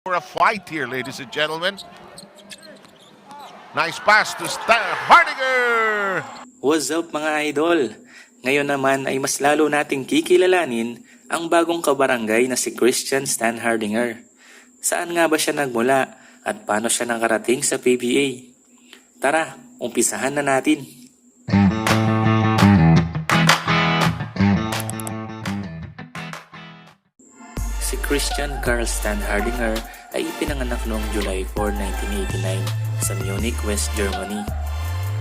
for a fight here, ladies and gentlemen. Nice pass to Stan Hardinger! What's up mga idol? Ngayon naman ay mas lalo nating kikilalanin ang bagong kabarangay na si Christian Stan Hardinger. Saan nga ba siya nagmula at paano siya nakarating sa PBA? Tara, umpisahan na natin. Si Christian Carl Stan Hardinger ay ipinanganak noong July 4, 1989 sa Munich, West Germany.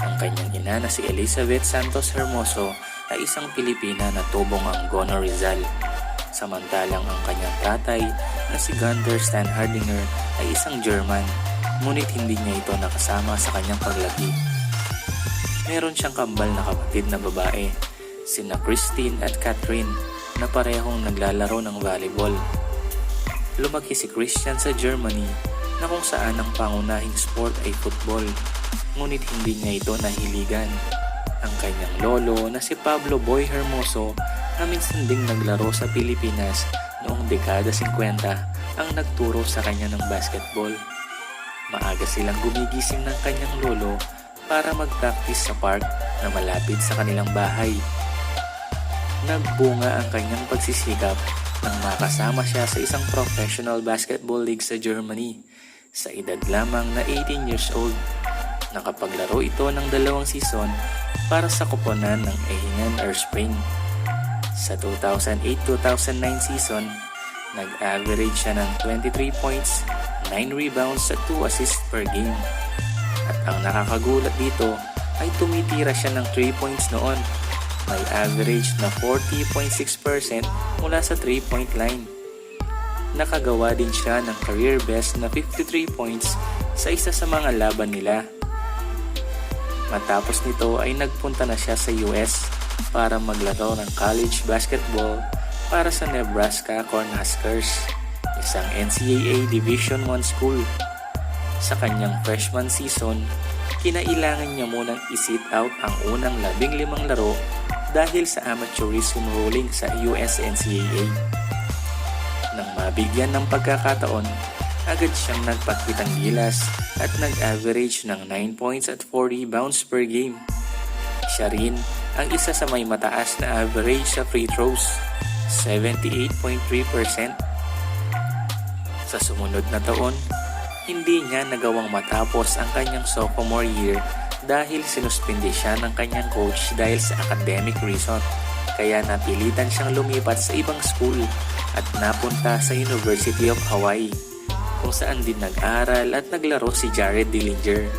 Ang kanyang ina na si Elizabeth Santos Hermoso ay isang Pilipina na tubong Angono Rizal. Samantalang ang kanyang tatay na si Gunther Stan Hardinger ay isang German, ngunit hindi niya ito nakasama sa kanyang paglaki. Meron siyang kambal na kapatid na babae, sina Christine at Catherine, na parehong naglalaro ng volleyball. Lumaki si Christian sa Germany na kung saan ang pangunahing sport ay football, ngunit hindi niya ito nahiligan. Ang kanyang lolo na si Pablo Boy Hermoso na minsan ding naglaro sa Pilipinas noong dekada 50 ang nagturo sa kanya ng basketball. Maaga silang gumigising ng kanyang lolo para mag-practice sa park na malapit sa kanilang bahay. Nagbunga ang kanyang pagsisikap nang makasama siya sa isang professional basketball league sa Germany sa edad lamang na 18 years old. Nakapaglaro ito ng 2 season para sa koponan ng Ehingen Erspring. Sa 2008-2009 season, nag-average siya ng 23 points, 9 rebounds at 2 assists per game. At ang nakakagulat dito ay tumitira siya ng 3 points noon. May average na 40.6% mula sa 3-point line. Nakagawa din siya ng career best na 53 points sa isa sa mga laban nila. Matapos nito ay nagpunta na siya sa US para maglaro ng college basketball para sa Nebraska Cornhuskers, isang NCAA Division I school. Sa kanyang freshman season, kinailangan niya munang i-sit out ang unang 15 laro dahil sa amateurism ruling sa US NCAA. Nang mabigyan ng pagkakataon, agad siyang nagpakitang gilas at nag-average ng 9 points at 4 rebounds per game. Siya rin ang isa sa may mataas na average sa free throws, 78.3%. Sa sumunod na taon, hindi niya nagawang matapos ang kanyang sophomore year dahil sinuspindi siya ng kanyang coach dahil sa academic reason. Kaya napilitan siyang lumipat sa ibang school at napunta sa University of Hawaii, kung saan din nag-aral at naglaro si Jared Dillinger.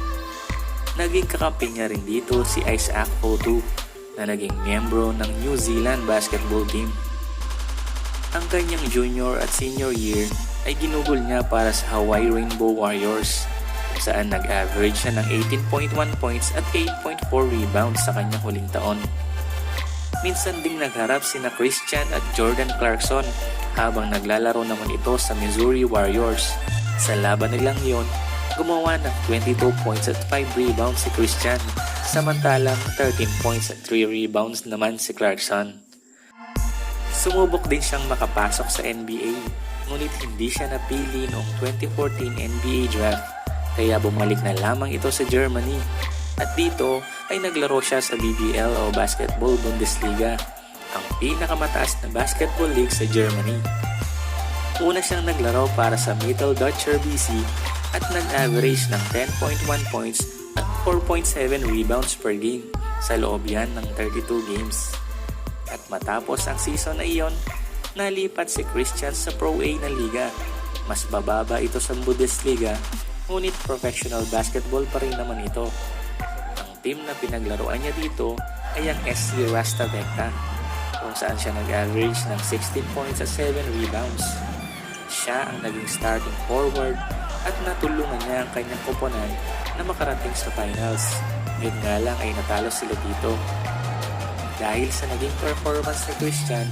Naging kakampi niya rin dito si Isaac Fotu na naging miyembro ng New Zealand basketball team. Ang kanyang junior at senior year ay ginugol niya para sa Hawaii Rainbow Warriors, kung saan nag-average siya ng 18.1 points at 8.4 rebounds sa kanyang huling taon. Minsan ding nagharap sina Christian at Jordan Clarkson habang naglalaro naman ito sa Missouri Warriors. Sa laban nilang yon, gumawa ng 22 points at 5 rebounds si Christian, samantalang 13 points at 3 rebounds naman si Clarkson. Sumubok din siyang makapasok sa NBA, ngunit hindi siya napili noong 2014 NBA draft, kaya bumalik na lamang ito sa Germany. At dito ay naglaro siya sa BBL o Basketball Bundesliga, ang pinakamataas na basketball league sa Germany. Una siyang naglaro para sa Mitteldeutscher BC at nag-average ng 10.1 points at 4.7 rebounds per game sa loob yan ng 32 games. At matapos ang season na iyon, nalipat si Christian sa Pro A na liga. Mas bababa ito sa Bundesliga, ngunit professional basketball pa rin naman ito. Ang team na pinaglaruan niya dito ay ang SC Rasta Vecta, kung saan siya nag-average ng 16 points at 7 rebounds. Siya ang naging starting forward at natulungan niya ang kanyang koponan na makarating sa finals. Yun nga lang ay natalo sila dito. Dahil sa naging performance ni Christian,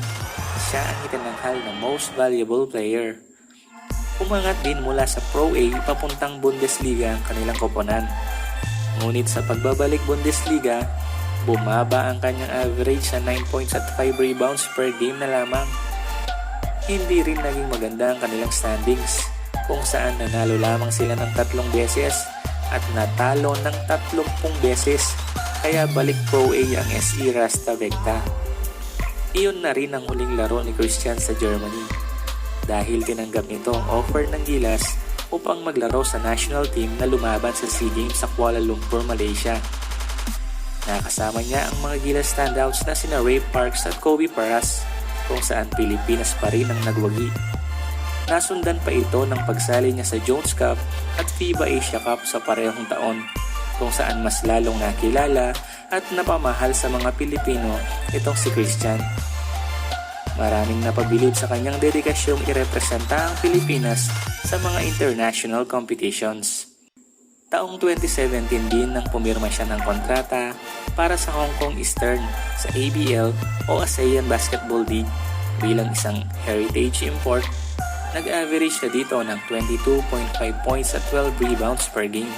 siya ang itinanghal na most valuable player. Umangat din mula sa Pro A papuntang Bundesliga ang kanilang koponan. Ngunit sa pagbabalik Bundesliga, bumaba ang kanyang average sa 9 points at 5 rebounds per game na lamang. Hindi rin naging maganda ang kanilang standings kung saan nanalo lamang sila ng 3 beses at natalo ng 30 beses, kaya balik Pro A ang SE Rasta Vecta. Iyon na rin ang huling laro ni Christian sa Germany dahil tinanggap nito ang offer ng Gilas upang maglaro sa national team na lumaban sa SEA Games sa Kuala Lumpur, Malaysia. Nakasama niya ang mga Gilas standouts na sina Ray Parks at Kobe Paras, kung saan Pilipinas pa rin ang nagwagi. Nasundan pa ito ng pagsali niya sa Jones Cup at FIBA Asia Cup sa parehong taon, kung saan mas lalong nakilala at napamahal sa mga Pilipino itong si Christian. Maraming napabilib sa kanyang dedikasyong irepresenta ang Pilipinas sa mga international competitions. Taong 2017 din nang pumirma siya ng kontrata para sa Hong Kong Eastern sa ABL o ASEAN Basketball League bilang isang heritage import. Nag-average siya dito ng 22.5 points at 12 rebounds per game.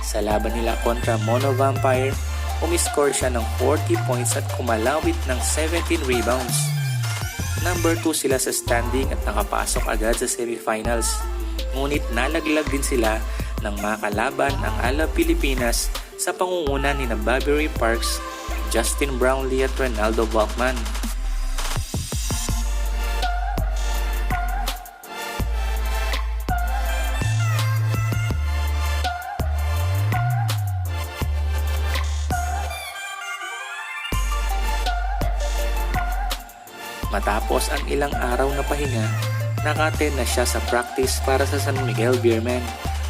Sa laban nila kontra Mono Vampire, umiscore siya ng 40 points at kumalawit ng 17 rebounds. Number 2 sila sa standing at nakapasok agad sa semifinals. Ngunit nalaglag din sila nang makalaban ang Ala Pilipinas sa pangunguna ni Bobby Ray Parks, Justin Brownlee at Ronaldo Balkman. Matapos ang ilang araw na pahinga, naka-attend na siya sa practice para sa San Miguel Beermen,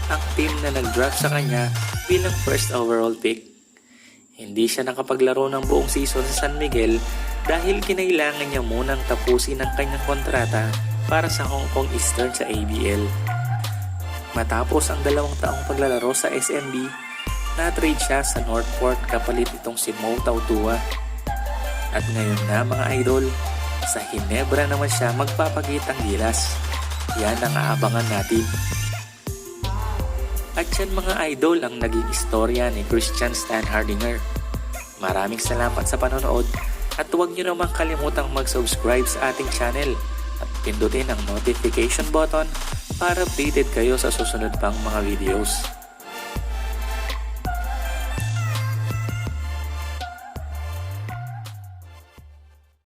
ang team na nag-draft sa kanya bilang first overall pick. Hindi siya nakapaglaro ng buong season sa San Miguel dahil kinailangan niya munang tapusin ang kanyang kontrata para sa Hong Kong Eastern sa ABL. Matapos ang 2 taong paglalaro sa SMB, na-trade siya sa Northport kapalit itong si Mo Tautua. At ngayon na mga idol, sa Hinebra naman siya magpapakitang Gilas. Yan ang aabangan natin. At yan mga idol ang naging istorya ni Christian Stan Hardinger. Maraming salamat sa panonood at huwag niyo naman kalimutang mag-subscribe sa ating channel at pindutin ang notification button para updated kayo sa susunod pang mga videos.